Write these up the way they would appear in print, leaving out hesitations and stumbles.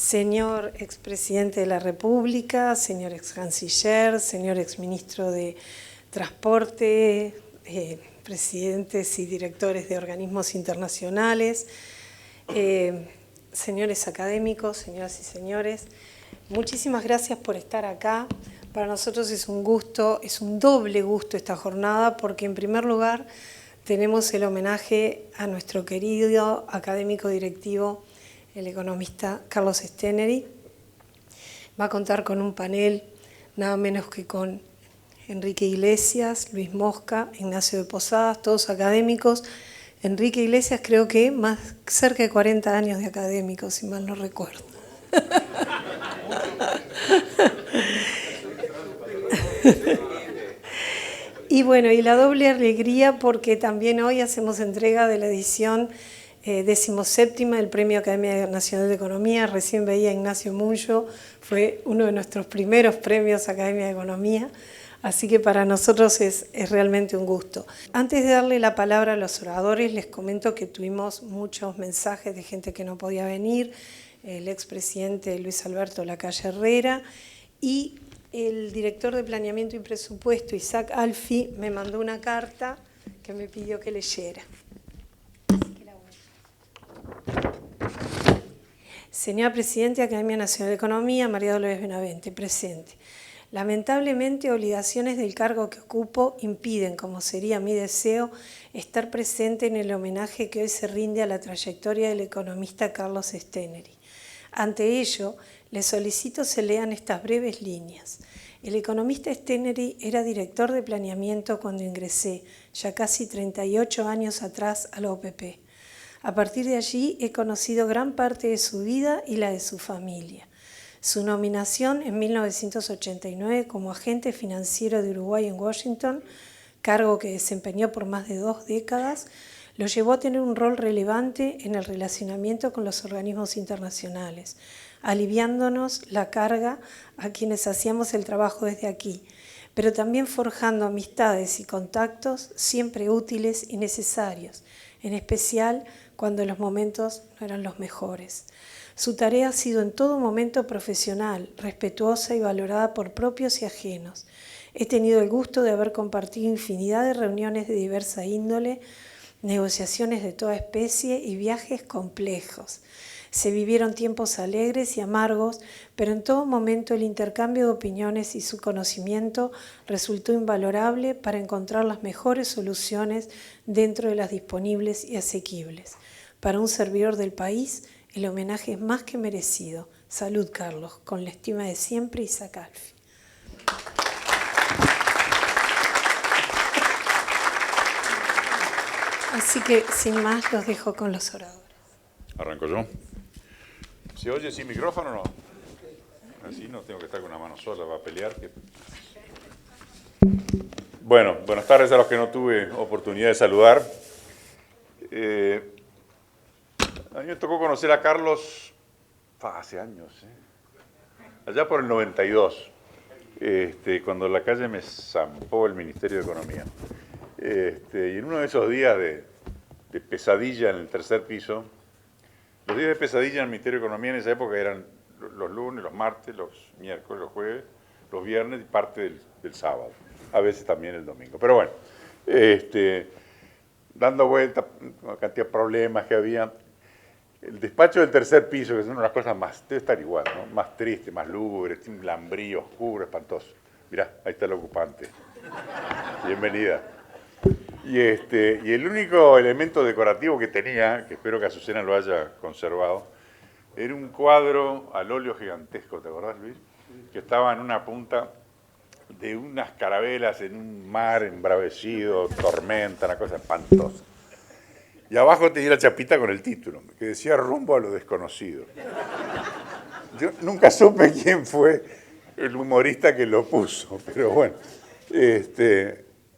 señor expresidente de la República, señor ex canciller, señor exministro de Transporte, presidentes y directores de organismos internacionales, señores académicos, señoras y señores, muchísimas gracias por estar acá. Para nosotros es un gusto, es un doble gusto esta jornada, porque en primer lugar tenemos el homenaje a nuestro querido académico directivo, el economista Carlos Steneri. Va a contar con un panel nada menos que con Enrique Iglesias, Luis Mosca, Ignacio de Posadas, todos académicos. Enrique Iglesias creo que más cerca de 40 años de académico, si mal no recuerdo. Y bueno, y la doble alegría porque también hoy hacemos entrega de la edición 17ª del Premio Academia Nacional de Economía. Recién veía a Ignacio Muncho, fue uno de nuestros primeros premios Academia de Economía, así que para nosotros es realmente un gusto. Antes de darle la palabra a los oradores, les comento que tuvimos muchos mensajes de gente que no podía venir, el expresidente Luis Alberto Lacalle Herrera y el director de Planeamiento y Presupuesto, Isaac Alfi, me mandó una carta que me pidió que leyera. Señora Presidenta, Academia Nacional de Economía, María Dolores Benavente, presente. Lamentablemente, obligaciones del cargo que ocupo impiden, como sería mi deseo, estar presente en el homenaje que hoy se rinde a la trayectoria del economista Carlos Steneri. Ante ello, les solicito se lean estas breves líneas. El economista Steneri era director de planeamiento cuando ingresé, ya casi 38 años atrás, a la OPP. A partir de allí he conocido gran parte de su vida y la de su familia. Su nominación en 1989 como agente financiero de Uruguay en Washington, cargo que desempeñó por más de 2 décadas, lo llevó a tener un rol relevante en el relacionamiento con los organismos internacionales, aliviándonos la carga a quienes hacíamos el trabajo desde aquí, pero también forjando amistades y contactos siempre útiles y necesarios, en especial cuando los momentos no eran los mejores. Su tarea ha sido en todo momento profesional, respetuosa y valorada por propios y ajenos. He tenido el gusto de haber compartido infinidad de reuniones de diversa índole, negociaciones de toda especie y viajes complejos. Se vivieron tiempos alegres y amargos, pero en todo momento el intercambio de opiniones y su conocimiento resultó invalorable para encontrar las mejores soluciones dentro de las disponibles y asequibles. Para un servidor del país, el homenaje es más que merecido. Salud, Carlos, con la estima de siempre, Isaac Alfi. Así que, sin más, los dejo con los oradores. ¿Arranco yo? ¿Se oye sin micrófono o no? Así no tengo que estar con una mano sola, va a pelear. Bueno, buenas tardes a los que no tuve oportunidad de saludar. A mí me tocó conocer a Carlos hace años, allá por el 92, cuando Lacalle me zampó el Ministerio de Economía. Y en uno de esos días de pesadilla en el tercer piso, los días de pesadilla en el Ministerio de Economía en esa época eran los lunes, los martes, los miércoles, los jueves, los viernes y parte del sábado, a veces también el domingo. Pero bueno, dando vuelta con la cantidad de problemas que había, el despacho del tercer piso, que es una de las cosas más, debe estar igual, ¿no? Más triste, más lúgubre, tiene un lambrío oscuro, espantoso. Mirá, ahí está el ocupante. Bienvenida. Y el único elemento decorativo que tenía, que espero que Azucena lo haya conservado, era un cuadro al óleo gigantesco, ¿te acordás, Luis? Que estaba en una punta de unas carabelas en un mar embravecido, tormenta, una cosa espantosa. Y abajo tenía la chapita con el título, que decía Rumbo a lo desconocido. Yo nunca supe quién fue el humorista que lo puso, pero bueno,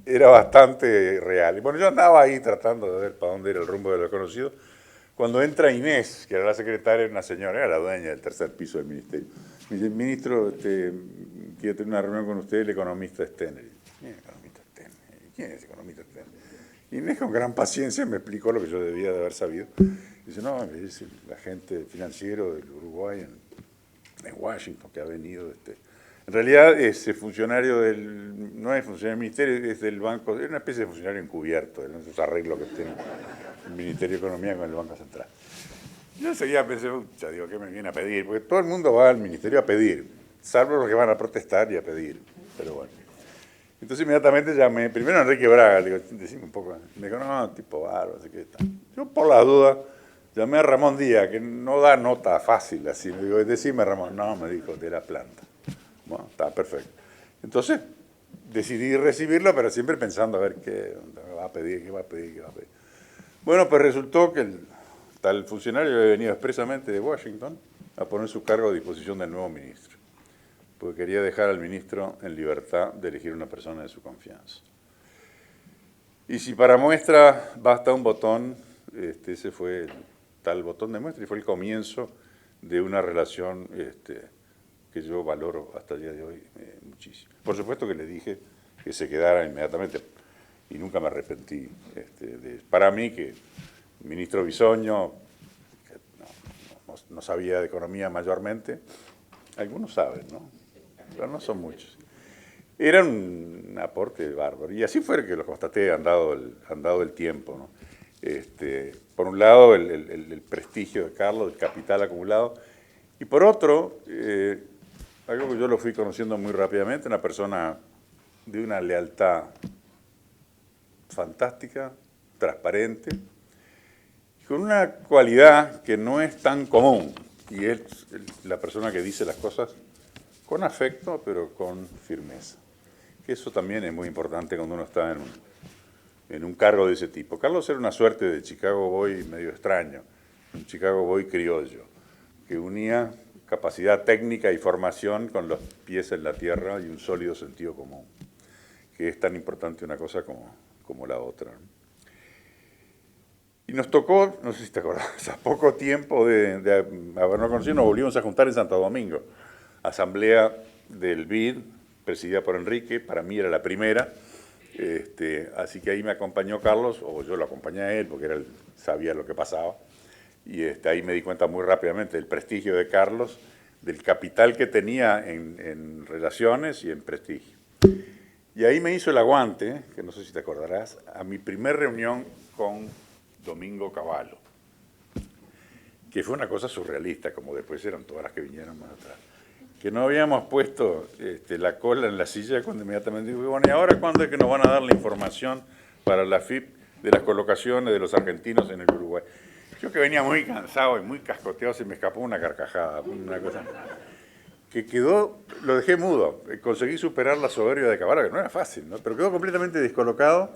era bastante real. Y bueno, yo andaba ahí tratando de ver para dónde era el rumbo de lo desconocido, cuando entra Inés, que era la secretaria, una señora, era la dueña del tercer piso del ministerio. Me dice, ministro, quiero tener una reunión con usted, el economista Steneri. ¿Quién es el economista Steneri? ¿Quién es el economista Steneri? Inés con gran paciencia me explicó lo que yo debía de haber sabido. Dice, no, es el agente financiero del Uruguay en Washington, que ha venido. En realidad, ese funcionario no es funcionario del ministerio, es del banco, es una especie de funcionario encubierto, de esos arreglos que tiene el Ministerio de Economía con el Banco Central. Yo enseguida pensé, ya digo, ¿qué me viene a pedir? Porque todo el mundo va al ministerio a pedir, salvo los que van a protestar y a pedir, pero bueno. Entonces inmediatamente llamé, primero a Enrique Braga, le digo, decime un poco, me dijo, no, tipo bárbaro, así que está. Yo por la duda llamé a Ramón Díaz, que no da nota fácil así, me digo, decime Ramón, no, me dijo, de la planta. Bueno, está perfecto. Entonces decidí recibirlo, pero siempre pensando a ver qué va a pedir, qué va a pedir, qué va a pedir. Bueno, pues resultó que el tal funcionario había venido expresamente de Washington a poner su cargo a disposición del nuevo ministro, porque quería dejar al ministro en libertad de elegir una persona de su confianza. Y si para muestra basta un botón, ese fue el tal botón de muestra y fue el comienzo de una relación que yo valoro hasta el día de hoy muchísimo. Por supuesto que le dije que se quedara inmediatamente y nunca me arrepentí. Para mí que el ministro Bisoño, que no sabía de economía mayormente, algunos saben, ¿no? Pero no son muchos. Era un aporte bárbaro. Y así fue que lo constaté, han dado el tiempo, ¿no? Por un lado, el prestigio de Carlos, el capital acumulado, y por otro, algo que yo lo fui conociendo muy rápidamente, una persona de una lealtad fantástica, transparente, y con una cualidad que no es tan común, y es la persona que dice las cosas con afecto, pero con firmeza. Que eso también es muy importante cuando uno está en un cargo de ese tipo. Carlos era una suerte de Chicago Boy medio extraño, un Chicago Boy criollo, que unía capacidad técnica y formación con los pies en la tierra y un sólido sentido común, que es tan importante una cosa como la otra. Y nos tocó, no sé si te acordás, a poco tiempo de habernos conocido, nos volvimos a juntar en Santo Domingo, asamblea del BID, presidida por Enrique, para mí era la primera, así que ahí me acompañó Carlos, o yo lo acompañé a él, porque sabía lo que pasaba, y ahí me di cuenta muy rápidamente del prestigio de Carlos, del capital que tenía en relaciones y en prestigio. Y ahí me hizo el aguante, que no sé si te acordarás, a mi primer reunión con Domingo Cavallo, que fue una cosa surrealista, como después eran todas las que vinieron más atrás. Que no habíamos puesto la cola en la silla cuando inmediatamente digo, bueno, ¿y ahora cuándo es que nos van a dar la información para la FIP de las colocaciones de los argentinos en el Uruguay? Yo que venía muy cansado y muy cascoteado, se me escapó una carcajada, una cosa que quedó, lo dejé mudo, conseguí superar la soberbia de Cavallo, que no era fácil, ¿no? Pero quedó completamente descolocado,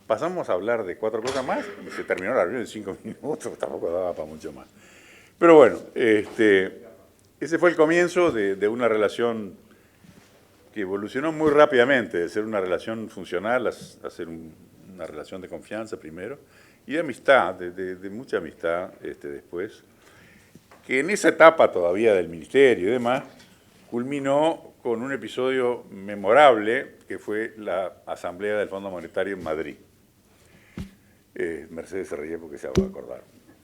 pasamos a hablar de 4 cosas más y se terminó la reunión en 5 minutos, tampoco daba para mucho más. Pero bueno, ese fue el comienzo de una relación que evolucionó muy rápidamente, de ser una relación funcional a ser una relación de confianza primero, y de amistad, de mucha amistad después, que en esa etapa todavía del ministerio y demás, culminó con un episodio memorable que fue la asamblea del Fondo Monetario en Madrid. Mercedes se reía porque se va a acordar.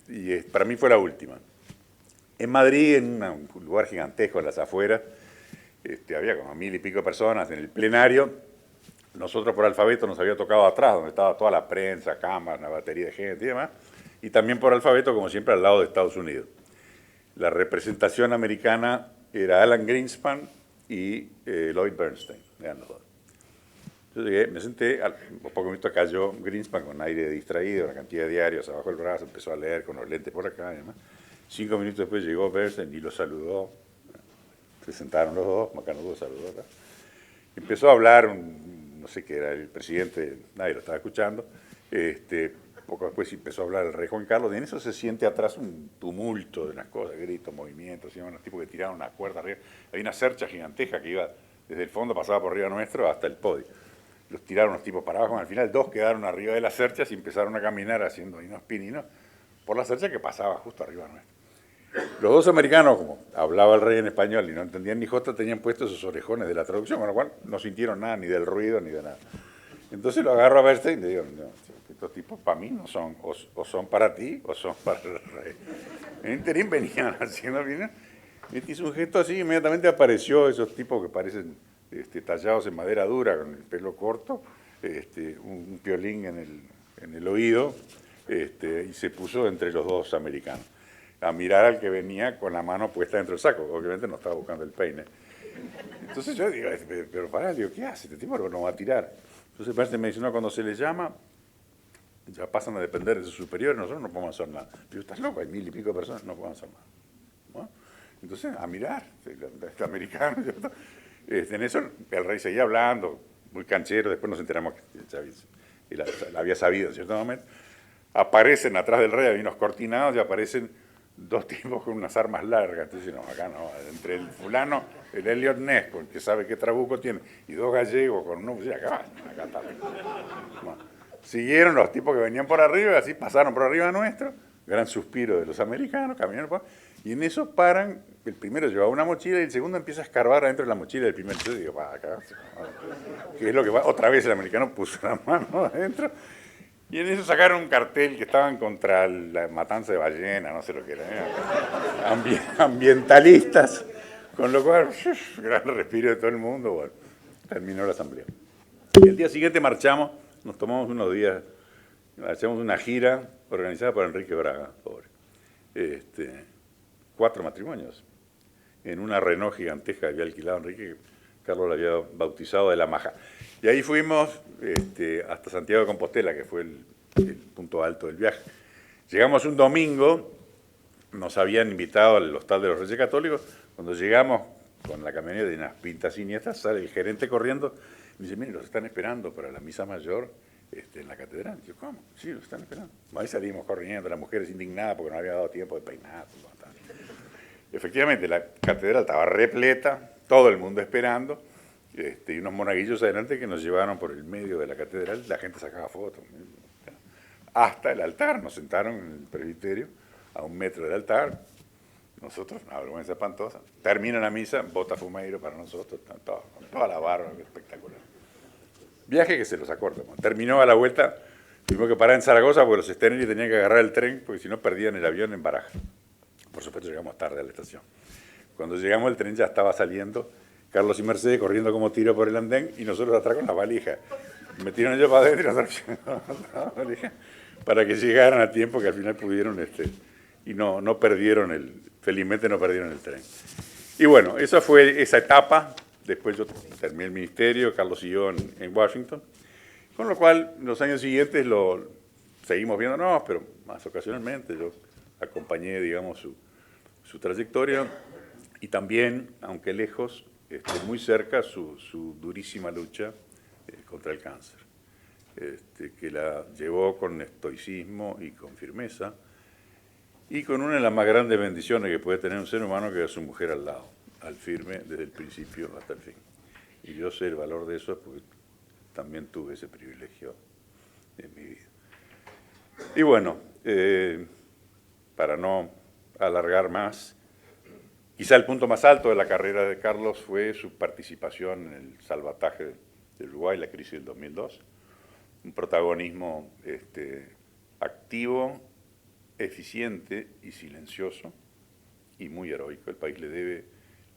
Y para mí fue la última. En Madrid, en un lugar gigantesco en las afueras, había como 1000 y pico personas en el plenario. Nosotros por alfabeto nos había tocado atrás, donde estaba toda la prensa, cámaras, una batería de gente y demás. Y también por alfabeto, como siempre, al lado de Estados Unidos. La representación americana era Alan Greenspan y Lloyd Bernstein, eran los dos. Yo llegué, me senté, un poco minutos cayó Greenspan con aire distraído, una cantidad de diarios abajo del brazo, empezó a leer con los lentes por acá y demás. 5 minutos después llegó Bernstein y lo saludó. Se sentaron los dos, Macanudo saludó acá. Empezó a hablar, no sé qué era, el presidente, nadie lo estaba escuchando. Poco después empezó a hablar el rey Juan Carlos, y en eso se siente atrás un tumulto de unas cosas, gritos, movimientos, y unos tipos que tiraron una cuerda arriba. Hay una cercha gigantesca que iba desde el fondo, pasaba por arriba nuestro hasta el podio. Los tiraron los tipos para abajo, al final 2 quedaron arriba de las cerchas y empezaron a caminar haciendo unos pininos por la cercha que pasaba justo arriba nuestro. Los 2 americanos, como hablaba el rey en español y no entendían ni jota, tenían puestos esos orejones de la traducción, con lo cual no sintieron nada, ni del ruido, ni de nada. Entonces lo agarro a Bernstein y le digo, no, estos tipos para mí no son, o son para ti, o son para el rey. En interín venían haciendo bien. Hizo un gesto así, inmediatamente apareció esos tipos que parecen tallados en madera dura, con el pelo corto, un violín en el oído, y se puso entre los dos americanos a mirar al que venía con la mano puesta dentro del saco. Obviamente no estaba buscando el peine. Entonces yo digo, pero pará, digo, ¿qué hace? Este tipo no va a tirar. Entonces me dice, no, cuando se le llama, ya pasan a depender de sus superiores, nosotros no podemos hacer nada. Digo, estás loco, hay 1000 y pico de personas, no podemos hacer nada. ¿No? Entonces, a mirar, este americano, ¿cierto? En eso el rey seguía hablando, muy canchero, después nos enteramos que él había sabido en cierto momento. Aparecen atrás del rey, hay unos cortinados y aparecen dos tipos con unas armas largas. Entonces, no, acá no, entre el fulano, el Elliot Ness, que sabe qué trabuco tiene, y dos gallegos con uno, pues, acá está. Bueno, siguieron los tipos que venían por arriba, y así pasaron por arriba nuestro, gran suspiro de los americanos, caminaron por, y en eso paran, el primero llevaba una mochila y el segundo empieza a escarbar adentro de la mochila del primero. Yo digo, va, acá, ¿qué es lo que va? Otra vez el americano puso la mano adentro. Y en eso sacaron un cartel que estaban contra la matanza de ballena, no sé lo que era, ambientalistas, con lo cual, gran respiro de todo el mundo, bueno, terminó la asamblea. Y el día siguiente marchamos, nos tomamos unos días, hacemos una gira organizada por Enrique Braga, pobre. 4 matrimonios, en una Renault gigantesca que había alquilado Enrique, Carlos la había bautizado de La Maja. Y ahí fuimos hasta Santiago de Compostela, que fue el punto alto del viaje. Llegamos un domingo, nos habían invitado al Hostal de los Reyes Católicos. Cuando llegamos con la camioneta de unas pintas siniestras, sale el gerente corriendo y dice, miren, los están esperando para la misa mayor en la catedral. Y yo, ¿cómo? Sí, los están esperando. Ahí salimos corriendo, las mujeres indignadas porque no había dado tiempo de peinar. Efectivamente, la catedral estaba repleta, todo el mundo esperando, y unos monaguillos adelante que nos llevaron por el medio de la catedral, la gente sacaba fotos. Hasta el altar, nos sentaron en el presbiterio, a 1 metro del altar, nosotros, una vergüenza espantosa. Termina la misa, bota fumeiro para nosotros, con toda la barba, espectacular. Viaje que se los acorta. Terminó a la vuelta, tuvimos que parar en Zaragoza porque los Steneri tenían que agarrar el tren, porque si no perdían el avión en Baraja. Por supuesto llegamos tarde a la estación. Cuando llegamos el tren ya estaba saliendo, Carlos y Mercedes corriendo como tiro por el andén y nosotros atrás con la valija. Metieron ellos para adentro y nosotros la valija, para que llegaran a tiempo, que al final pudieron y no perdieron felizmente no perdieron el tren. Y bueno, esa fue esa etapa. Después yo terminé el ministerio, Carlos siguió en Washington, con lo cual en los años siguientes lo seguimos viéndonos, pero más ocasionalmente yo acompañé, digamos, su trayectoria y también, aunque lejos, muy cerca, su durísima lucha contra el cáncer, que la llevó con estoicismo y con firmeza y con una de las más grandes bendiciones que puede tener un ser humano, que es su mujer al lado, al firme desde el principio hasta el fin. Y yo sé el valor de eso porque también tuve ese privilegio en mi vida. Y bueno, para no alargar más, quizá el punto más alto de la carrera de Carlos fue su participación en el salvataje de Uruguay, la crisis del 2002, un protagonismo activo, eficiente y silencioso y muy heroico. El país le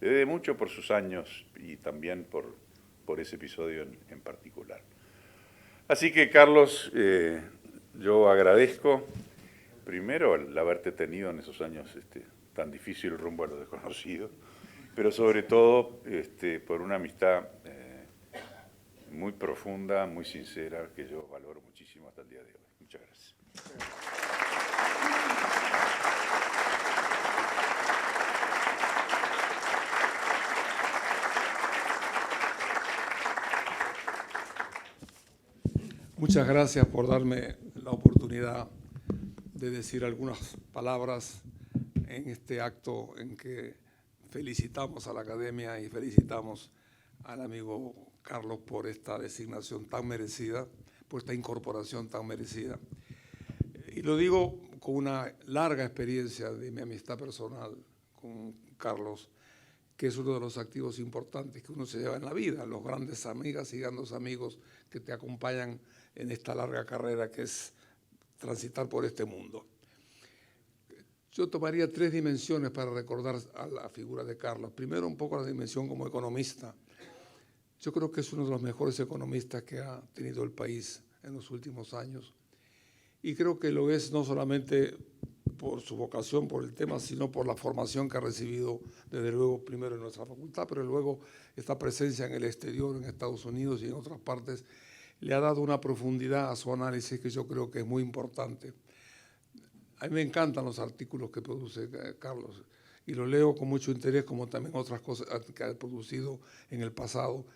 debe mucho por sus años y también por ese episodio en particular. Así que, Carlos, yo agradezco primero el haberte tenido en esos años tan difícil rumbo a lo desconocido, pero sobre todo por una amistad muy profunda, muy sincera, que yo valoro muchísimo hasta el día de hoy. Muchas gracias. Muchas gracias por darme la oportunidad de decir algunas palabras en este acto en que felicitamos a la Academia y felicitamos al amigo Carlos por esta designación tan merecida, por esta incorporación tan merecida. Y lo digo con una larga experiencia de mi amistad personal con Carlos, que es uno de los activos importantes que uno se lleva en la vida, los grandes amigas y grandes amigos que te acompañan en esta larga carrera que es transitar por este mundo. Yo tomaría 3 dimensiones para recordar a la figura de Carlos. Primero, un poco la dimensión como economista. Yo creo que es uno de los mejores economistas que ha tenido el país en los últimos años. Y creo que lo es no solamente por su vocación, por el tema, sino por la formación que ha recibido, desde luego, primero en nuestra facultad, pero luego esta presencia en el exterior, en Estados Unidos y en otras partes, le ha dado una profundidad a su análisis que yo creo que es muy importante. A mí me encantan los artículos que produce Carlos y los leo con mucho interés, como también otras cosas que ha producido en el pasado,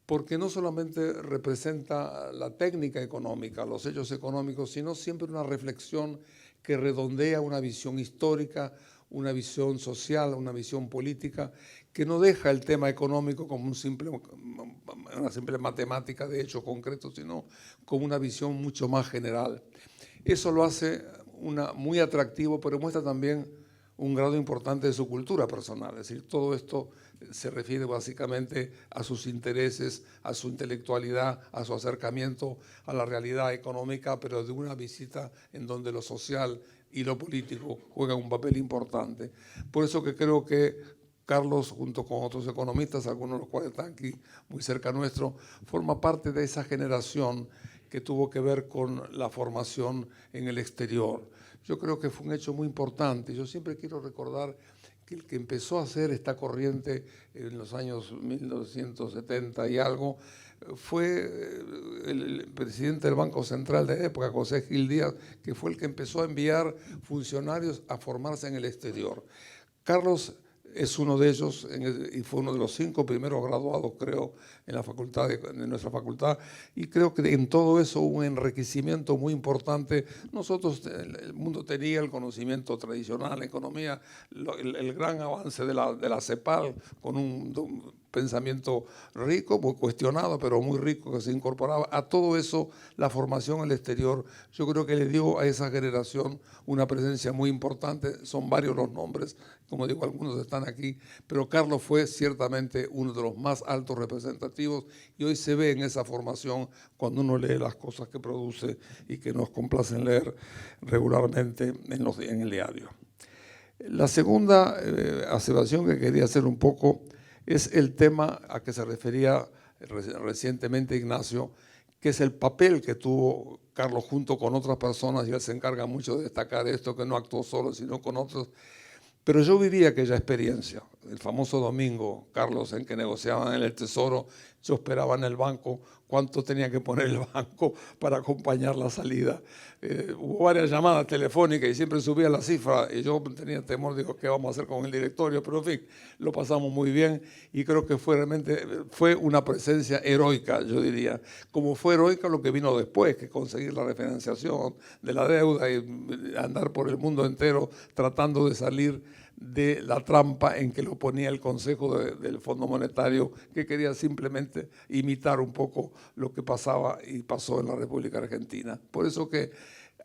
porque no solamente representa la técnica económica, los hechos económicos, sino siempre una reflexión que redondea una visión histórica, una visión social, una visión política, que no deja el tema económico como una simple matemática de hechos concretos, sino como una visión mucho más general. Eso lo hace muy atractivo, pero muestra también un grado importante de su cultura personal. Es decir, todo esto se refiere básicamente a sus intereses, a su intelectualidad, a su acercamiento a la realidad económica, pero de una visita en donde lo social y lo político juegan un papel importante. Por eso que creo que Carlos, junto con otros economistas, algunos de los cuales están aquí muy cerca nuestro, forma parte de esa generación que tuvo que ver con la formación en el exterior. Yo creo que fue un hecho muy importante. Yo siempre quiero recordar que el que empezó a hacer esta corriente en los años 1970 y algo fue el presidente del Banco Central de época, José Gil Díaz, que fue el que empezó a enviar funcionarios a formarse en el exterior. Carlos es uno de ellos y fue uno de los 5 primeros graduados, creo, en la facultad en nuestra facultad, y creo que en todo eso hubo un enriquecimiento muy importante. Nosotros, el mundo tenía el conocimiento tradicional, la economía, el gran avance de la CEPAL, con un pensamiento rico, muy cuestionado, pero muy rico, que se incorporaba a todo eso. La formación en el exterior, yo creo que le dio a esa generación una presencia muy importante. Son varios los nombres, como digo, algunos están aquí, pero Carlos fue ciertamente uno de los más altos representativos y hoy se ve en esa formación cuando uno lee las cosas que produce y que nos complacen leer regularmente en el diario. La segunda aseveración que quería hacer un poco es el tema a que se refería recientemente Ignacio, que es el papel que tuvo Carlos junto con otras personas, y él se encarga mucho de destacar esto, que no actuó solo, sino con otros. Pero yo viví aquella experiencia, el famoso domingo, Carlos, en que negociaban en el Tesoro, yo esperaba en el banco cuánto tenía que poner el banco para acompañar la salida. Hubo varias llamadas telefónicas y siempre subía la cifra y yo tenía temor, digo, ¿qué vamos a hacer con el directorio? Pero en fin, lo pasamos muy bien y creo que fue una presencia heroica, yo diría. Como fue heroica lo que vino después, que conseguir la refinanciación de la deuda y andar por el mundo entero tratando de salir de la trampa en que lo ponía el Consejo del Fondo Monetario, que quería simplemente imitar un poco lo que pasaba y pasó en la República Argentina. Por eso que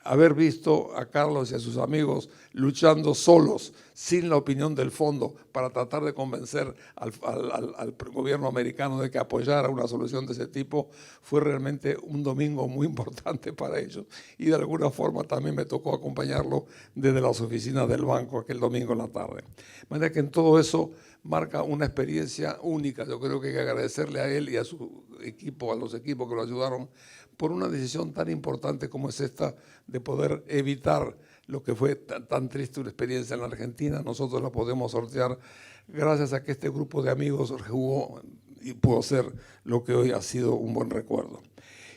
haber visto a Carlos y a sus amigos luchando solos, sin la opinión del fondo, para tratar de convencer al gobierno americano de que apoyara una solución de ese tipo, fue realmente un domingo muy importante para ellos. Y de alguna forma también me tocó acompañarlo desde las oficinas del banco aquel domingo en la tarde. De manera que en todo eso marca una experiencia única. Yo creo que hay que agradecerle a él y a su equipo, a los equipos que lo ayudaron, por una decisión tan importante como es esta de poder evitar lo que fue tan triste una experiencia en la Argentina. Nosotros la podemos sortear gracias a que este grupo de amigos jugó y pudo ser lo que hoy ha sido un buen recuerdo.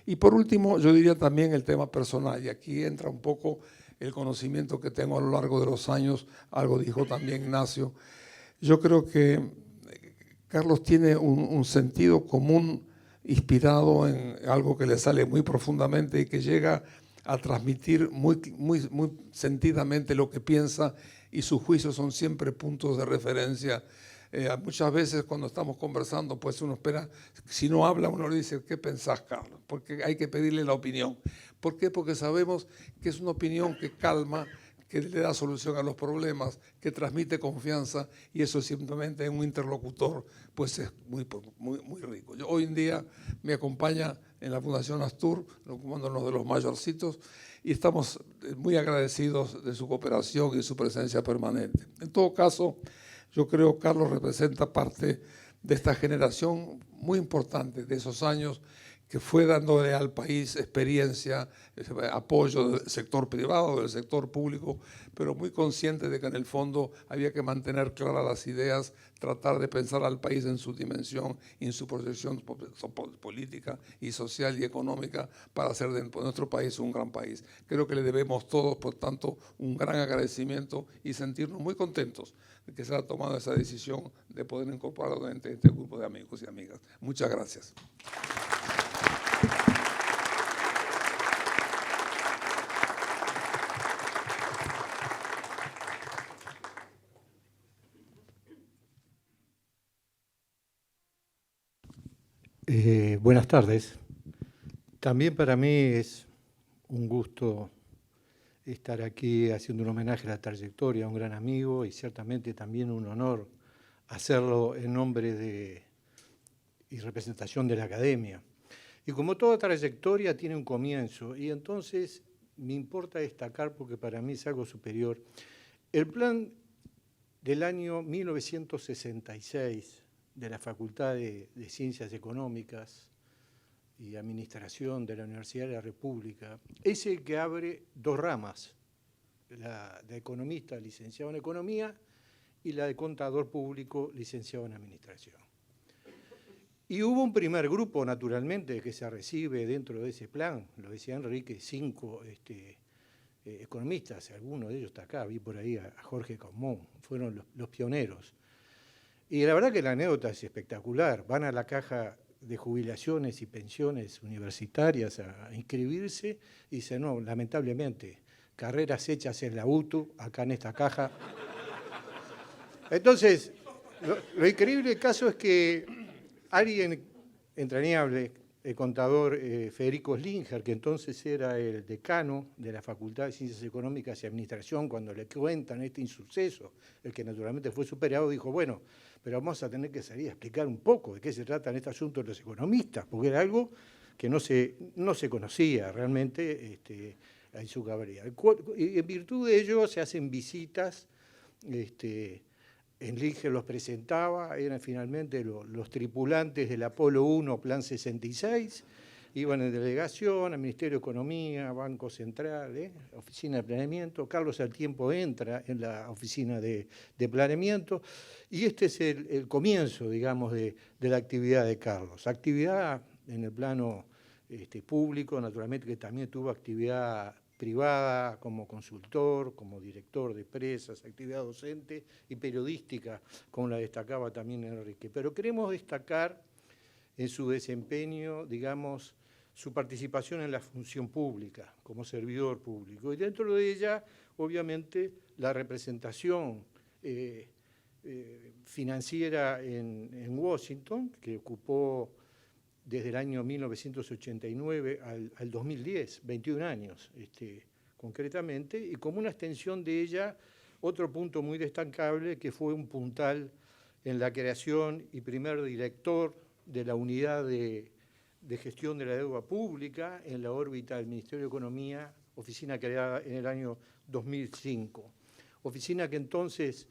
Y por último, yo diría también el tema personal, y aquí entra un poco el conocimiento que tengo a lo largo de los años, algo dijo también Ignacio. Yo creo que Carlos tiene un sentido común inspirado en algo que le sale muy profundamente y que llega a transmitir muy sentidamente lo que piensa, y sus juicios son siempre puntos de referencia. Muchas veces cuando estamos conversando, pues uno espera, si no habla, uno le dice, ¿qué pensás, Carlos? Porque hay que pedirle la opinión. ¿Por qué? Porque sabemos que es una opinión que calma, que le da solución a los problemas, que transmite confianza, y eso simplemente en un interlocutor pues es muy rico. Yo, hoy en día me acompaña en la Fundación Astur, ocupándonos de los mayorcitos, y estamos muy agradecidos de su cooperación y su presencia permanente. En todo caso, yo creo que Carlos representa parte de esta generación muy importante de esos años que fue dándole al país experiencia, apoyo del sector privado, del sector público, pero muy consciente de que en el fondo había que mantener claras las ideas, tratar de pensar al país en su dimensión y en su proyección política y social y económica para hacer de nuestro país un gran país. Creo que le debemos todos, por tanto, un gran agradecimiento y sentirnos muy contentos de que se haya tomado esa decisión de poder incorporarlo dentro de este grupo de amigos y amigas. Muchas gracias. Buenas tardes. También para mí es un gusto estar aquí haciendo un homenaje a la trayectoria a un gran amigo y ciertamente también un honor hacerlo en nombre y representación de la Academia. Y como toda trayectoria tiene un comienzo, y entonces me importa destacar, porque para mí es algo superior, el plan del año 1966 de la Facultad de Ciencias Económicas y Administración de la Universidad de la República, es el que abre dos ramas, la de economista licenciado en Economía y la de contador público licenciado en Administración. Y hubo un primer grupo, naturalmente, que se recibe dentro de ese plan, lo decía Enrique, 5 economistas, alguno de ellos está acá, vi por ahí a Jorge Caumont, fueron los pioneros. Y la verdad que la anécdota es espectacular, van a la caja de jubilaciones y pensiones universitarias a inscribirse y dicen, no, lamentablemente, carreras hechas en la UTU, acá en esta caja. Entonces, lo increíble del caso es que alguien entrañable, el contador Federico Slinger, que entonces era el decano de la Facultad de Ciencias Económicas y Administración, cuando le cuentan este insuceso, el que naturalmente fue superado, dijo, bueno, pero vamos a tener que salir a explicar un poco de qué se trata en este asunto de los economistas, porque era algo que no se conocía realmente en su caballería. Y en virtud de ello se hacen visitas, Slinger los presentaba, eran finalmente los tripulantes del Apolo 1, Plan 66, iban en delegación al Ministerio de Economía, Banco Central, Oficina de Planeamiento. Carlos al tiempo entra en la Oficina de Planeamiento y este es el comienzo, digamos, de la actividad de Carlos. Actividad en el plano público, naturalmente que también tuvo actividad privada, como consultor, como director de empresas, actividad docente y periodística, como la destacaba también Enrique. Pero queremos destacar en su desempeño, digamos, su participación en la función pública, como servidor público. Y dentro de ella, obviamente, la representación financiera en Washington, que ocupó desde el año 1989 al 2010, 21 años concretamente, y como una extensión de ella, otro punto muy destacable que fue un puntal en la creación y primer director de la unidad de gestión de la deuda pública en la órbita del Ministerio de Economía, oficina creada en el año 2005. Oficina que entonces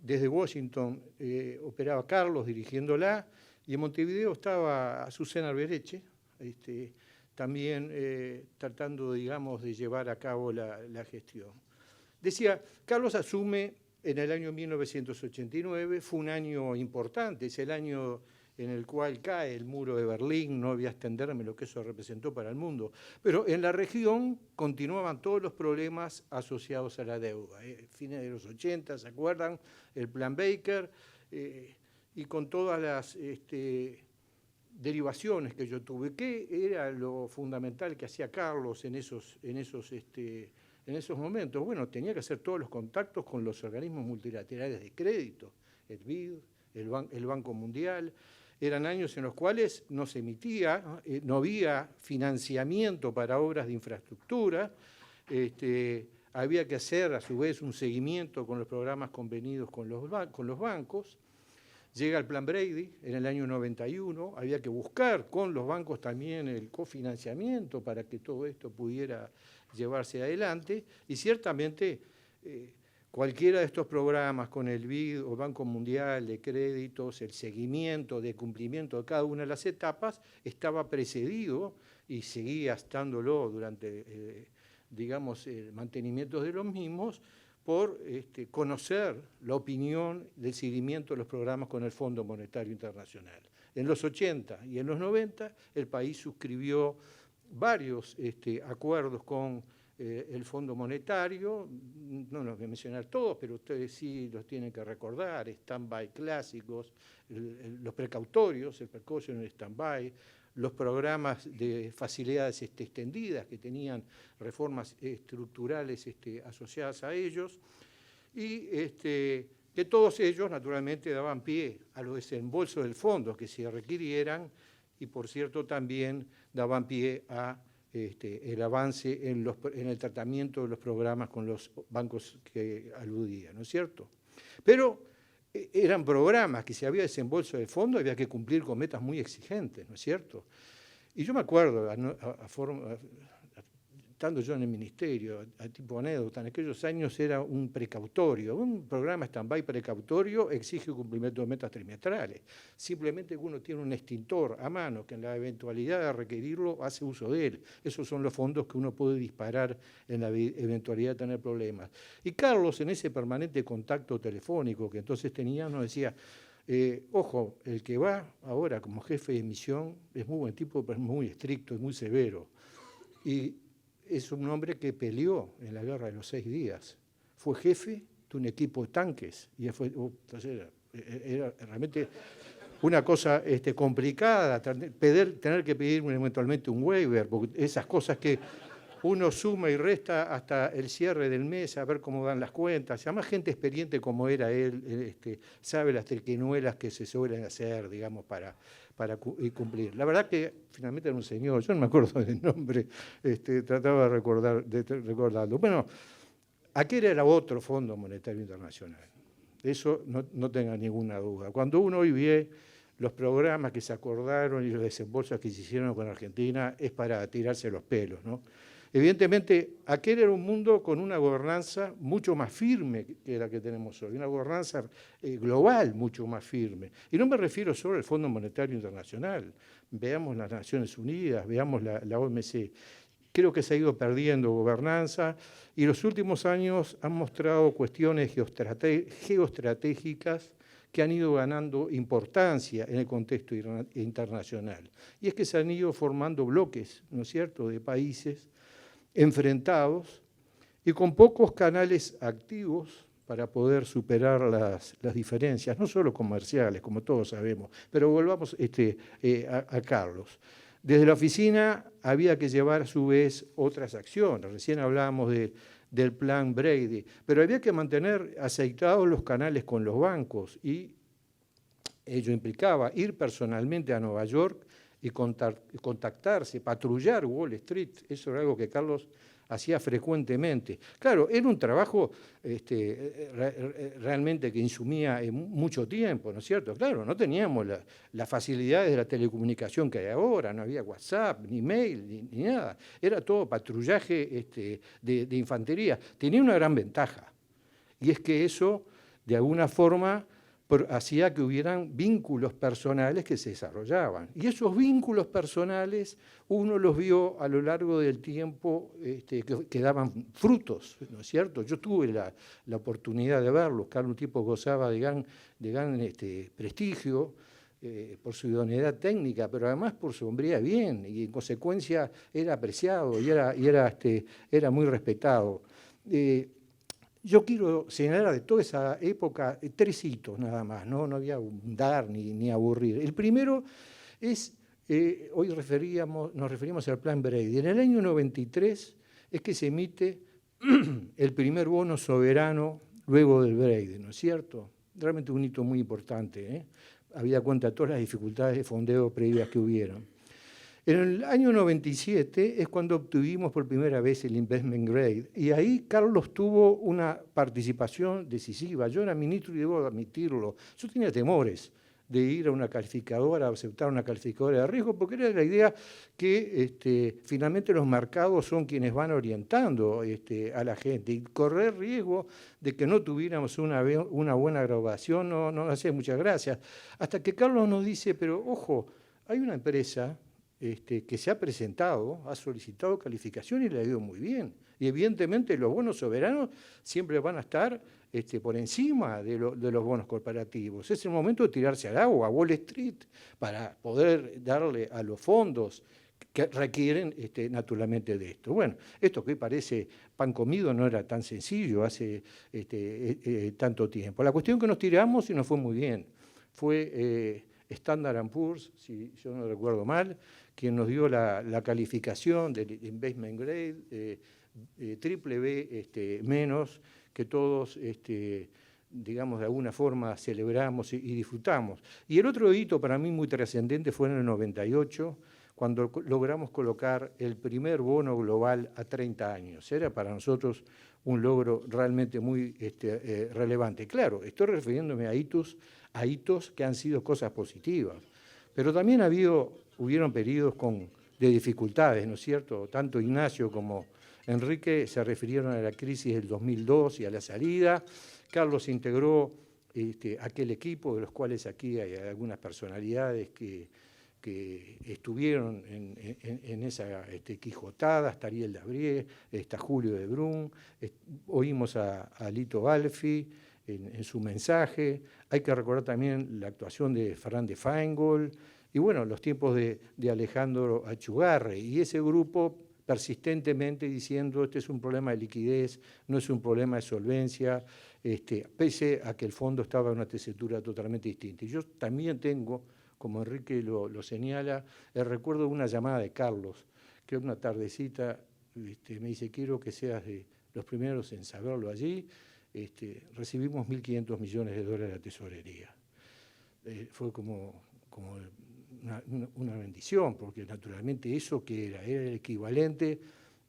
desde Washington operaba Carlos dirigiéndola, y en Montevideo estaba Azucena Albereche, también tratando, digamos, de llevar a cabo la gestión. Decía, Carlos asume en el año 1989, fue un año importante, es el año en el cual cae el muro de Berlín, no voy a extenderme lo que eso representó para el mundo, pero en la región continuaban todos los problemas asociados a la deuda. Fines de los 80, ¿se acuerdan? El Plan Baker, y con todas las derivaciones que yo tuve. ¿Qué era lo fundamental que hacía Carlos en esos momentos? Bueno, tenía que hacer todos los contactos con los organismos multilaterales de crédito, el BID, el Banco Mundial. Eran años en los cuales no se emitía, no había financiamiento para obras de infraestructura. había que hacer a su vez un seguimiento con los programas convenidos con los bancos. Llega el Plan Brady en el año 91, había que buscar con los bancos también el cofinanciamiento para que todo esto pudiera llevarse adelante, y ciertamente cualquiera de estos programas con el BID o Banco Mundial de Créditos, el seguimiento de cumplimiento de cada una de las etapas estaba precedido y seguía estándolo durante, digamos, el mantenimiento de los mismos, por conocer la opinión del seguimiento de los programas con el Fondo Monetario Internacional. En los 80 y en los 90 el país suscribió varios acuerdos con el Fondo Monetario, no los voy a mencionar todos, pero ustedes sí los tienen que recordar: stand-by clásicos, los precautorios, el precaution stand-by, los programas de facilidades extendidas que tenían reformas estructurales asociadas a ellos, y que todos ellos naturalmente daban pie a los desembolsos del fondo que se requirieran, y por cierto también daban pie a el avance en el tratamiento de los programas con los bancos que aludía, ¿no es cierto? Pero eran programas que si había desembolso del fondo había que cumplir con metas muy exigentes, ¿no es cierto? Y yo me acuerdo, estando yo en el ministerio, a tipo anécdota, en aquellos años era un precautorio, un programa stand-by precautorio exige cumplimiento de metas trimestrales. Simplemente uno tiene un extintor a mano que en la eventualidad de requerirlo hace uso de él. Esos son los fondos que uno puede disparar en la eventualidad de tener problemas. Y Carlos, en ese permanente contacto telefónico que entonces tenía, nos decía: ojo, el que va ahora como jefe de misión es muy buen tipo, pero es muy estricto y muy severo. Y es un hombre que peleó en la guerra de los 6 días. Fue jefe de un equipo de tanques. Y entonces era realmente una cosa complicada, tener que pedir eventualmente un waiver, porque esas cosas que uno suma y resta hasta el cierre del mes, a ver cómo dan las cuentas. Además, gente experiente como era él, sabe las triquiñuelas que se suelen hacer, digamos, para cumplir. La verdad que finalmente era un señor, yo no me acuerdo del nombre, trataba de recordarlo. Bueno, aquel era otro Fondo Monetario Internacional, eso no tenga ninguna duda. Cuando uno hoy ve los programas que se acordaron y los desembolsos que se hicieron con Argentina, es para tirarse los pelos, ¿no? Evidentemente, aquel era un mundo con una gobernanza mucho más firme que la que tenemos hoy, una gobernanza global mucho más firme. Y no me refiero solo al Fondo Monetario Internacional, veamos las Naciones Unidas, veamos la OMC. Creo que se ha ido perdiendo gobernanza y los últimos años han mostrado cuestiones geoestratégicas que han ido ganando importancia en el contexto internacional. Y es que se han ido formando bloques, ¿no es cierto?, de países enfrentados y con pocos canales activos para poder superar las diferencias, no solo comerciales, como todos sabemos, pero volvamos a Carlos. Desde la oficina había que llevar a su vez otras acciones. Recién hablábamos del plan Brady, pero había que mantener aceitados los canales con los bancos y ello implicaba ir personalmente a Nueva York y contactarse, patrullar Wall Street. Eso era algo que Carlos hacía frecuentemente. Claro, era un trabajo realmente que insumía mucho tiempo, ¿no es cierto? Claro, no teníamos las facilidades de la telecomunicación que hay ahora, no había WhatsApp, ni mail, ni nada. Era todo patrullaje de infantería. Tenía una gran ventaja, y es que eso, de alguna forma, hacía que hubieran vínculos personales que se desarrollaban. Y esos vínculos personales uno los vio a lo largo del tiempo que daban frutos, ¿no es cierto? Yo tuve la oportunidad de verlos. Carlos, un tipo, gozaba de gran prestigio por su idoneidad técnica, pero además por su hombría bien, y en consecuencia era apreciado y era muy respetado. Yo quiero señalar de toda esa época 3 hitos nada más, no voy a abundar ni aburrir. El primero es, hoy nos referíamos al plan Brady. En el año 93 es que se emite el primer bono soberano luego del Brady, ¿no es cierto? Realmente un hito muy importante, habida cuenta de todas las dificultades de fondeo previas que hubieron. En el año 97 es cuando obtuvimos por primera vez el investment grade, y ahí Carlos tuvo una participación decisiva. Yo era ministro y debo admitirlo, yo tenía temores de ir a una calificadora, a aceptar una calificadora de riesgo, porque era la idea que finalmente los mercados son quienes van orientando a la gente, y correr riesgo de que no tuviéramos una buena graduación no hacía muchas gracias. Hasta que Carlos nos dice, pero ojo, hay una empresa que se ha presentado, ha solicitado calificación y le ha ido muy bien. Y evidentemente los bonos soberanos siempre van a estar por encima de los bonos corporativos. Es el momento de tirarse al agua, a Wall Street, para poder darle a los fondos que requieren naturalmente de esto. Bueno, esto que parece pan comido no era tan sencillo hace tanto tiempo. La cuestión que nos tiramos y nos fue muy bien. Fue Standard & Poor's, si yo no recuerdo mal, quien nos dio la calificación del investment grade, triple B menos, que todos, digamos, de alguna forma celebramos y disfrutamos. Y el otro hito para mí muy trascendente fue en el 98, cuando logramos colocar el primer bono global a 30 años. Era para nosotros un logro realmente muy relevante. Claro, estoy refiriéndome a hitos que han sido cosas positivas, pero también hubieron periodos de dificultades, ¿no es cierto? Tanto Ignacio como Enrique se refirieron a la crisis del 2002 y a la salida. Carlos integró aquel equipo, de los cuales aquí hay algunas personalidades que estuvieron en esa quijotada. Está Ariel Dabrié, está Julio de Brun, oímos a Lito Balfi en su mensaje. Hay que recordar también la actuación de Fernández Feingold y bueno, los tiempos de Alejandro Achugarre, y ese grupo persistentemente diciendo este es un problema de liquidez, no es un problema de solvencia, pese a que el fondo estaba en una tesitura totalmente distinta. Y yo también tengo, como Enrique lo señala, el recuerdo de una llamada de Carlos, que una tardecita me dice, quiero que seas de los primeros en saberlo allí. Recibimos 1.500 millones de dólares de la tesorería. Fue como una bendición, porque naturalmente eso que era el equivalente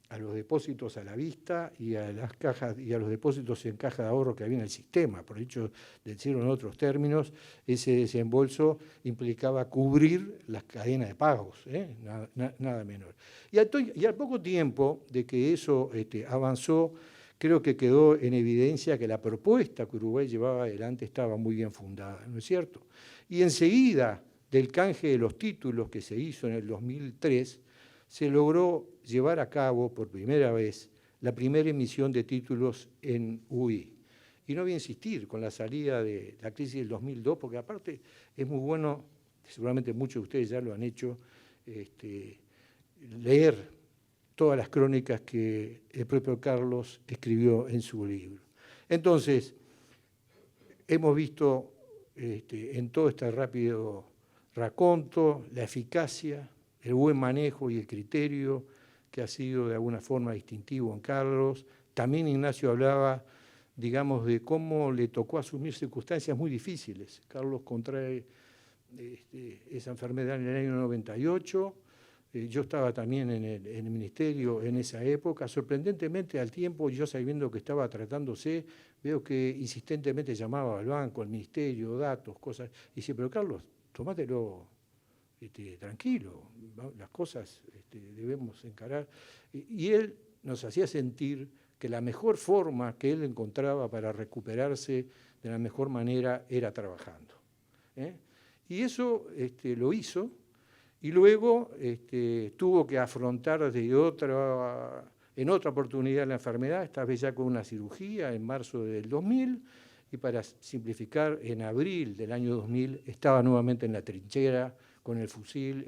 a los depósitos a la vista y a las cajas y a los depósitos en caja de ahorro que había en el sistema. Por el hecho de decirlo en otros términos, ese desembolso implicaba cubrir las cadenas de pagos, nada menor. Y al poco tiempo de que eso avanzó, creo que quedó en evidencia que la propuesta que Uruguay llevaba adelante estaba muy bien fundada, ¿no es cierto? Y enseguida del canje de los títulos que se hizo en el 2003, se logró llevar a cabo por primera vez la primera emisión de títulos en UI. Y no voy a insistir con la salida de la crisis del 2002, porque aparte es muy bueno, seguramente muchos de ustedes ya lo han hecho, leer todas las crónicas que el propio Carlos escribió en su libro. Entonces, hemos visto en todo este rápido raconto la eficacia, el buen manejo y el criterio que ha sido de alguna forma distintivo en Carlos. También Ignacio hablaba, digamos, de cómo le tocó asumir circunstancias muy difíciles. Carlos contrae esa enfermedad en el año 98. Yo estaba también en el ministerio en esa época. Sorprendentemente, al tiempo, yo sabiendo que estaba tratándose, veo que insistentemente llamaba al banco, al ministerio, datos, cosas. Y dice, pero Carlos, tomátelo tranquilo, las cosas debemos encarar. Y él nos hacía sentir que la mejor forma que él encontraba para recuperarse de la mejor manera era trabajando. Y eso lo hizo, y luego tuvo que afrontar en otra oportunidad la enfermedad, esta vez ya con una cirugía en marzo del 2000, y para simplificar, en abril del año 2000 estaba nuevamente en la trinchera con el fusil,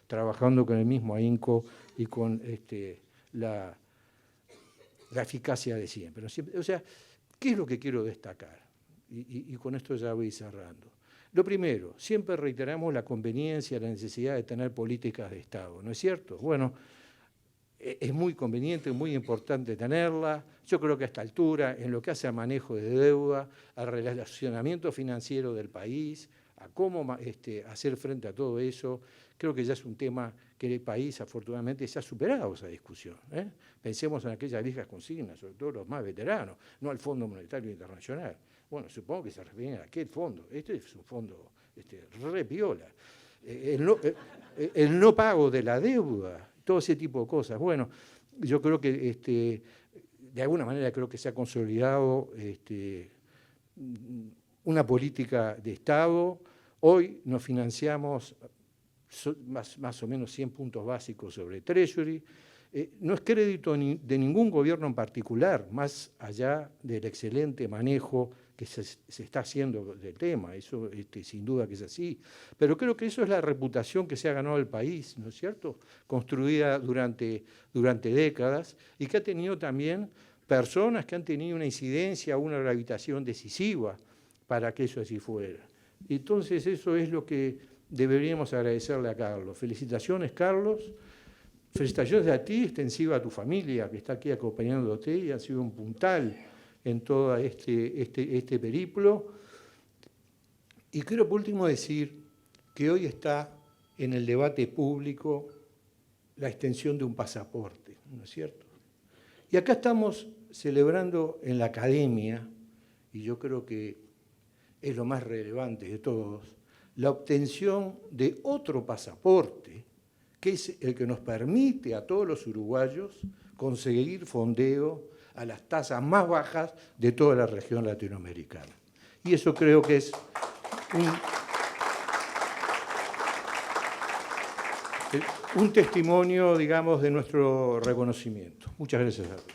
trabajando con el mismo ahínco y con la eficacia de siempre. O sea, ¿qué es lo que quiero destacar? Y con esto ya voy cerrando. Lo primero, siempre reiteramos la conveniencia, la necesidad de tener políticas de Estado, ¿no es cierto? Bueno, es muy conveniente, muy importante tenerla. Yo creo que a esta altura, en lo que hace a manejo de deuda, al relacionamiento financiero del país, a cómo hacer frente a todo eso. Creo que ya es un tema que el país, afortunadamente, se ha superado esa discusión. Pensemos en aquellas viejas consignas, sobre todo los más veteranos, no al Fondo Monetario Internacional. Bueno, supongo que se refieren a aquel fondo. Este es un fondo re piola. El no pago de la deuda, todo ese tipo de cosas. Bueno, yo creo que de alguna manera creo que se ha consolidado una política de Estado. Hoy nos financiamos más o menos 100 puntos básicos sobre Treasury. No es crédito de ningún gobierno en particular, más allá del excelente manejo que se está haciendo del tema, eso sin duda que es así. Pero creo que eso es la reputación que se ha ganado el país, ¿no es cierto?, construida durante décadas y que ha tenido también personas que han tenido una incidencia, una gravitación decisiva para que eso así fuera. Entonces eso es lo que deberíamos agradecerle a Carlos. Felicitaciones, Carlos. Felicitaciones a ti, extensiva a tu familia que está aquí acompañándote y ha sido un puntal en todo este periplo. Y quiero por último decir que hoy está en el debate público la extensión de un pasaporte, ¿no es cierto? Y acá estamos celebrando en la academia, y yo creo que es lo más relevante de todos, la obtención de otro pasaporte, que es el que nos permite a todos los uruguayos conseguir fondeo a las tasas más bajas de toda la región latinoamericana. Y eso creo que es un testimonio, digamos, de nuestro reconocimiento. Muchas gracias a todos.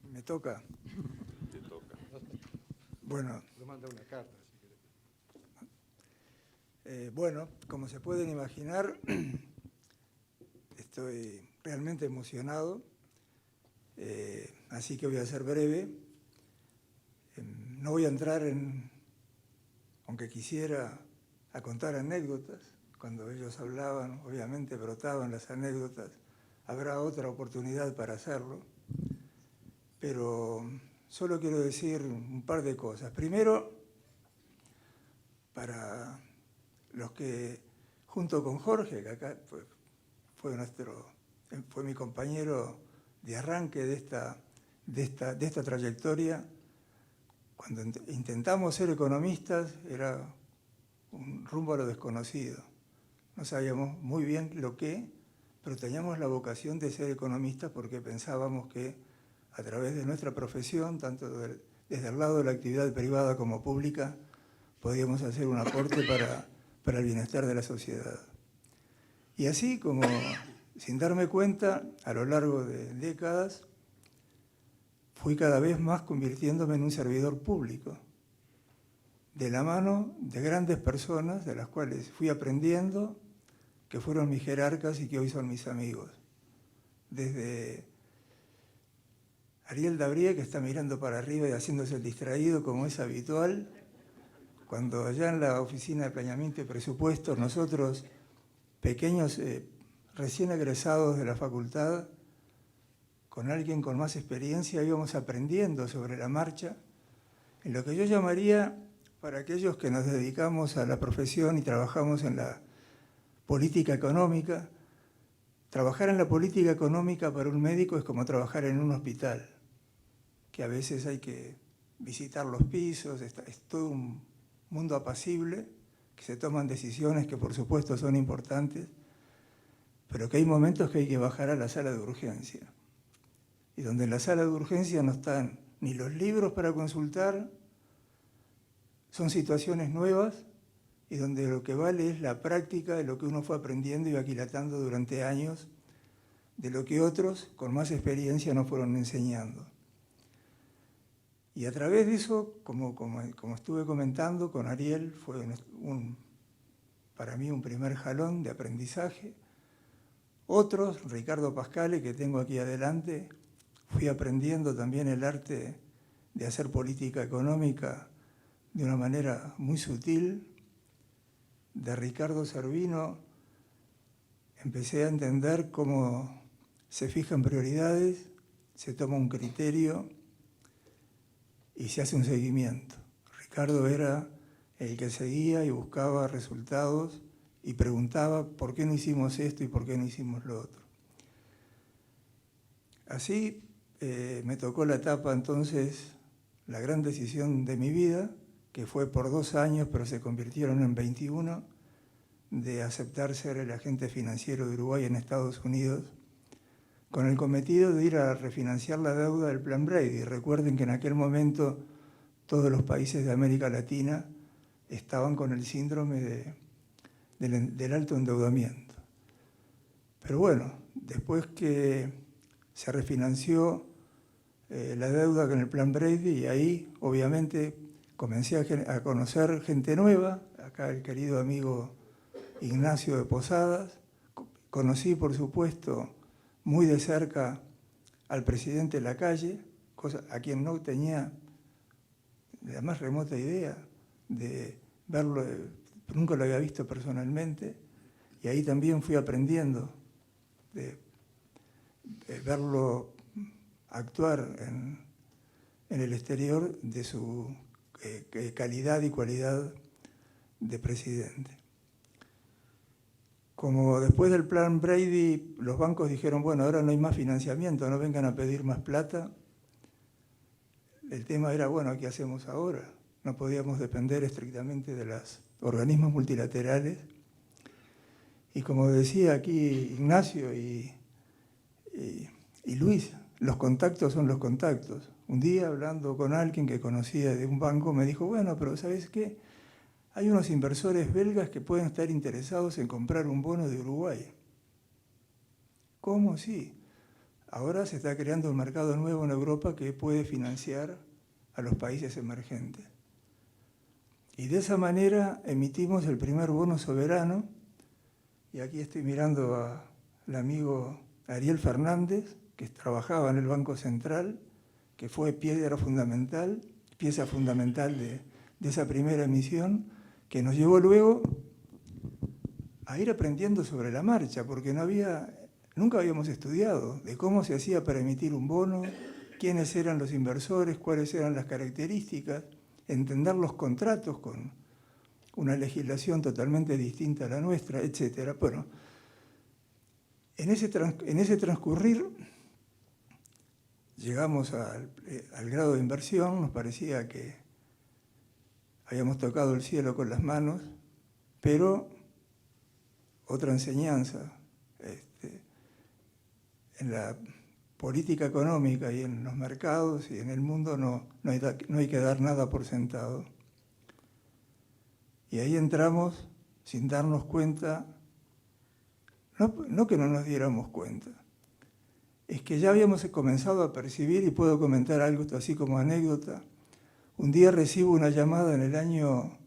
¿Me toca? Te toca. Bueno, Le manda una carta. bueno, como se pueden imaginar, estoy realmente emocionado, así que voy a ser breve. No voy a entrar aunque quisiera, a contar anécdotas. Cuando ellos hablaban, obviamente brotaban las anécdotas. Habrá otra oportunidad para hacerlo. Pero solo quiero decir un par de cosas. Primero, para los que, junto con Jorge, que acá fue mi compañero de arranque de esta trayectoria, cuando intentamos ser economistas era un rumbo a lo desconocido. No sabíamos muy bien lo que, pero teníamos la vocación de ser economistas porque pensábamos que a través de nuestra profesión, tanto desde el lado de la actividad privada como pública, podíamos hacer un aporte para el bienestar de la sociedad. Y así como, sin darme cuenta, a lo largo de décadas, fui cada vez más convirtiéndome en un servidor público, de la mano de grandes personas de las cuales fui aprendiendo, que fueron mis jerarcas y que hoy son mis amigos. Desde Ariel Dabrie, que está mirando para arriba y haciéndose el distraído como es habitual, cuando allá en la Oficina de Planeamiento y Presupuestos, nosotros, pequeños recién egresados de la facultad, con alguien con más experiencia, íbamos aprendiendo sobre la marcha, en lo que yo llamaría, para aquellos que nos dedicamos a la profesión y trabajamos en la política económica, trabajar en la política económica para un médico es como trabajar en un hospital, que a veces hay que visitar los pisos, es todo un mundo apacible, que se toman decisiones que por supuesto son importantes, pero que hay momentos que hay que bajar a la sala de urgencia. Y donde en la sala de urgencia no están ni los libros para consultar, son situaciones nuevas y donde lo que vale es la práctica de lo que uno fue aprendiendo y aquilatando durante años, de lo que otros con más experiencia nos fueron enseñando. Y a través de eso, como estuve comentando con Ariel, fue para mí un primer jalón de aprendizaje. Otros, Ricardo Pascale, que tengo aquí adelante, fui aprendiendo también el arte de hacer política económica de una manera muy sutil. De Ricardo Servino, empecé a entender cómo se fijan prioridades, se toma un criterio y se hace un seguimiento. Ricardo era el que seguía y buscaba resultados y preguntaba por qué no hicimos esto y por qué no hicimos lo otro. Así me tocó la etapa entonces, la gran decisión de mi vida, que fue por 2 años, pero se convirtieron en 21, de aceptar ser el agente financiero de Uruguay en Estados Unidos, con el cometido de ir a refinanciar la deuda del Plan Brady. Recuerden que en aquel momento todos los países de América Latina estaban con el síndrome del alto endeudamiento. Pero bueno, después que se refinanció la deuda con el Plan Brady, y ahí obviamente comencé a conocer gente nueva, acá el querido amigo Ignacio de Posadas, conocí por supuesto muy de cerca al presidente Lacalle, cosa a quien no tenía la más remota idea de verlo, nunca lo había visto personalmente, y ahí también fui aprendiendo de verlo actuar en el exterior, de su calidad y cualidad de presidente. Como después del Plan Brady los bancos dijeron, bueno, ahora no hay más financiamiento, no vengan a pedir más plata, el tema era, bueno, ¿qué hacemos ahora? No podíamos depender estrictamente de los organismos multilaterales. Y como decía aquí Ignacio y Luis, los contactos son los contactos. Un día, hablando con alguien que conocía de un banco, me dijo, bueno, pero ¿sabes qué? Hay unos inversores belgas que pueden estar interesados en comprar un bono de Uruguay. ¿Cómo? Sí. Ahora se está creando un mercado nuevo en Europa que puede financiar a los países emergentes. Y de esa manera emitimos el primer bono soberano, y aquí estoy mirando al amigo Ariel Fernández, que trabajaba en el Banco Central, que fue pieza fundamental de esa primera emisión, que nos llevó luego a ir aprendiendo sobre la marcha, porque nunca habíamos estudiado de cómo se hacía para emitir un bono, quiénes eran los inversores, cuáles eran las características, entender los contratos con una legislación totalmente distinta a la nuestra, etc. Bueno, en ese transcurrir llegamos al grado de inversión, nos parecía que habíamos tocado el cielo con las manos, pero otra enseñanza en la política económica y en los mercados y en el mundo no hay que dar nada por sentado. Y ahí entramos sin darnos cuenta, no que no nos diéramos cuenta, es que ya habíamos comenzado a percibir, y puedo comentar algo así como anécdota. Un día recibo una llamada en el año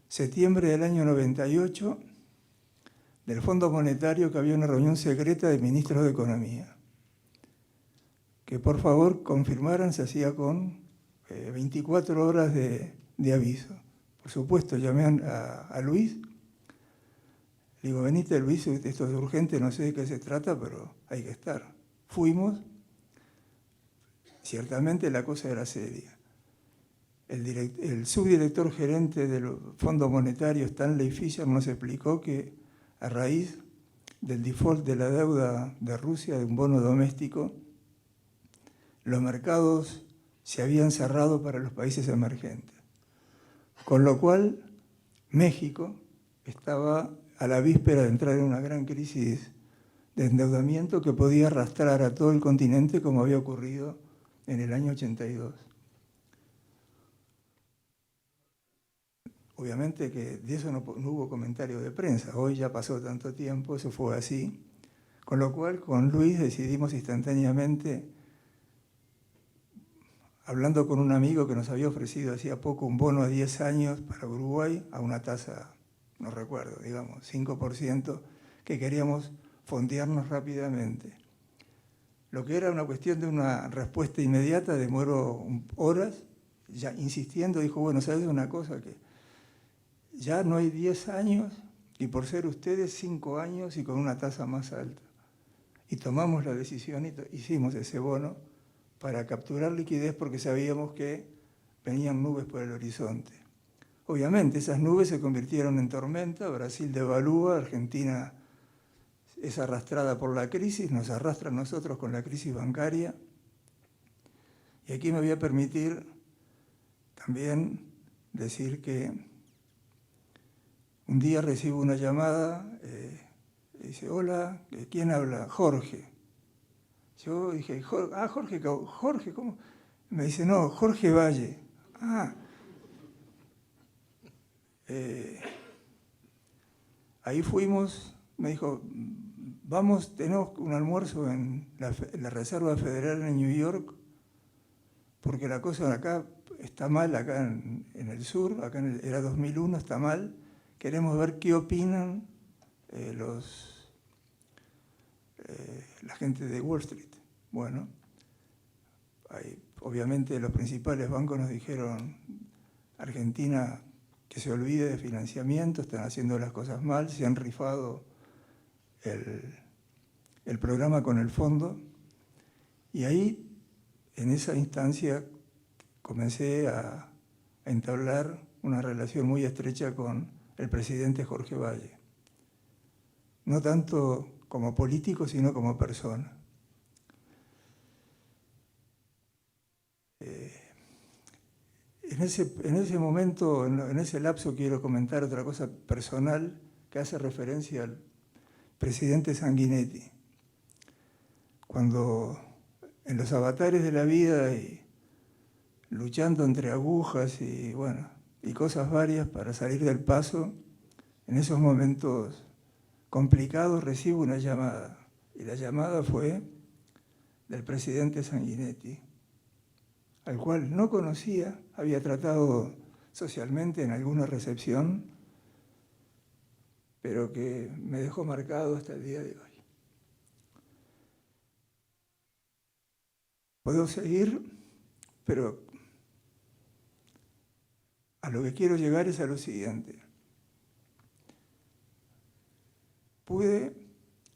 septiembre del año 98 del Fondo Monetario, que había una reunión secreta de ministros de Economía, que por favor confirmaran, se hacía con 24 horas de aviso. Por supuesto, llamé a Luis, le digo, venite Luis, esto es urgente, no sé de qué se trata, pero hay que estar. Fuimos, ciertamente la cosa era seria. El subdirector gerente del Fondo Monetario, Stanley Fischer, nos explicó que a raíz del default de la deuda de Rusia, de un bono doméstico, los mercados se habían cerrado para los países emergentes. Con lo cual, México estaba a la víspera de entrar en una gran crisis de endeudamiento que podía arrastrar a todo el continente, como había ocurrido en el año 82. Obviamente que de eso no hubo comentario de prensa. Hoy ya pasó tanto tiempo, eso fue así. Con lo cual, con Luis decidimos instantáneamente, hablando con un amigo que nos había ofrecido hacía poco un bono a 10 años para Uruguay, a una tasa, no recuerdo, digamos, 5%, que queríamos fondearnos rápidamente. Lo que era una cuestión de una respuesta inmediata, demoró horas, ya insistiendo, dijo, bueno, ¿sabes una cosa? Que ya no hay 10 años y por ser ustedes 5 años y con una tasa más alta. Y tomamos la decisión y hicimos ese bono para capturar liquidez porque sabíamos que venían nubes por el horizonte. Obviamente esas nubes se convirtieron en tormenta, Brasil devalúa, Argentina es arrastrada por la crisis, nos arrastra a nosotros con la crisis bancaria. Y aquí me voy a permitir también decir que un día recibo una llamada, dice, hola, ¿quién habla? Jorge. Yo dije, Jorge, ¿cómo? Me dice, no, Jorge Valle. Ahí fuimos, me dijo, vamos, tenemos un almuerzo en la Reserva Federal en New York, porque la cosa acá está mal, acá en el sur, acá era 2001, está mal. Queremos ver qué opinan la gente de Wall Street. Bueno, obviamente los principales bancos nos dijeron, Argentina que se olvide de financiamiento, están haciendo las cosas mal, se han rifado el programa con el fondo. Y ahí, en esa instancia, comencé a entablar una relación muy estrecha con el presidente Jorge Valle. No tanto como político, sino como persona. En ese momento, en ese lapso, quiero comentar otra cosa personal que hace referencia al presidente Sanguinetti. Cuando en los avatares de la vida y luchando entre agujas y, bueno, y cosas varias para salir del paso, en esos momentos complicados recibo una llamada. Y la llamada fue del presidente Sanguinetti, al cual no conocía, había tratado socialmente en alguna recepción, pero que me dejó marcado hasta el día de hoy. Puedo seguir, pero a lo que quiero llegar es a lo siguiente. Pude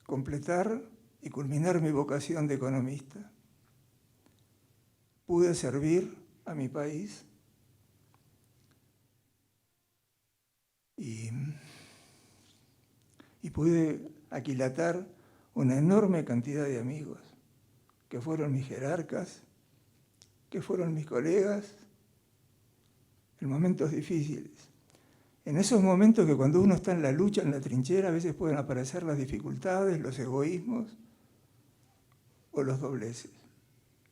completar y culminar mi vocación de economista. Pude servir a mi país y pude aquilatar una enorme cantidad de amigos que fueron mis jerarcas, que fueron mis colegas en momentos difíciles. En esos momentos que cuando uno está en la lucha, en la trinchera, a veces pueden aparecer las dificultades, los egoísmos o los dobleces.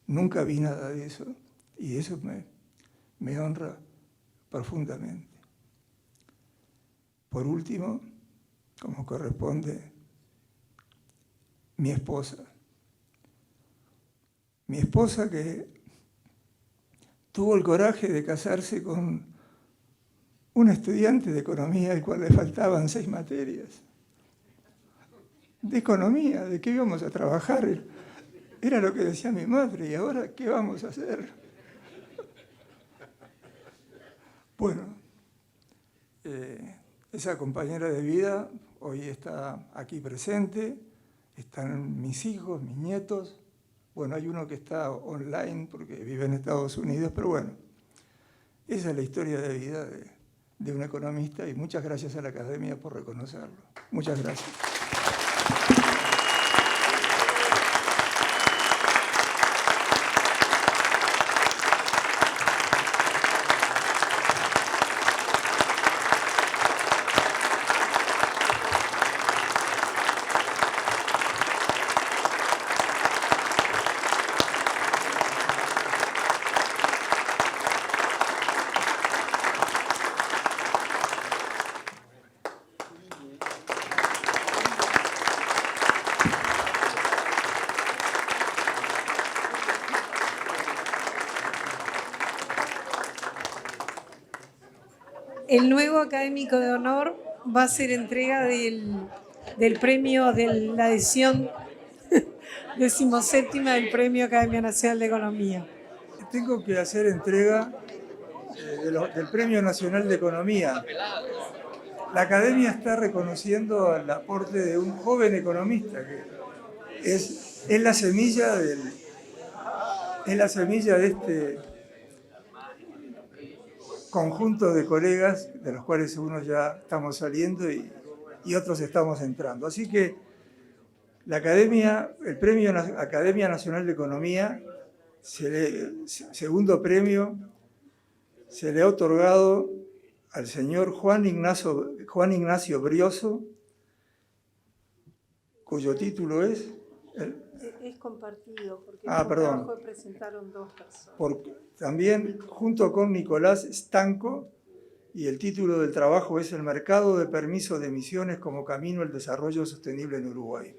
Nunca vi nada de eso y eso me honra profundamente. Por último, como corresponde, mi esposa. Mi esposa que tuvo el coraje de casarse con un estudiante de economía al cual le faltaban 6 materias. De economía, ¿de qué íbamos a trabajar? Era lo que decía mi madre, ¿y ahora qué vamos a hacer? Bueno, esa compañera de vida hoy está aquí presente, están mis hijos, mis nietos. Bueno, hay uno que está online porque vive en Estados Unidos, pero bueno, esa es la historia de vida de un economista y muchas gracias a la Academia por reconocerlo. Muchas gracias. El nuevo académico de honor va a ser entrega del premio de la edición 17ª del Premio Academia Nacional de Economía. Tengo que hacer entrega del Premio Nacional de Economía la academia está reconociendo el aporte de un joven economista que es la semilla de este conjunto de colegas de los cuales unos ya estamos saliendo y otros estamos entrando. Así que la academia, el premio Academia Nacional de Economía, segundo premio, se le ha otorgado al señor Juan Ignacio Brioso, cuyo título es... Es compartido, porque perdón. presentaron dos personas. También junto con Nicolás Stanco, y el título del trabajo es El mercado de permisos de emisiones como camino al desarrollo sostenible en Uruguay.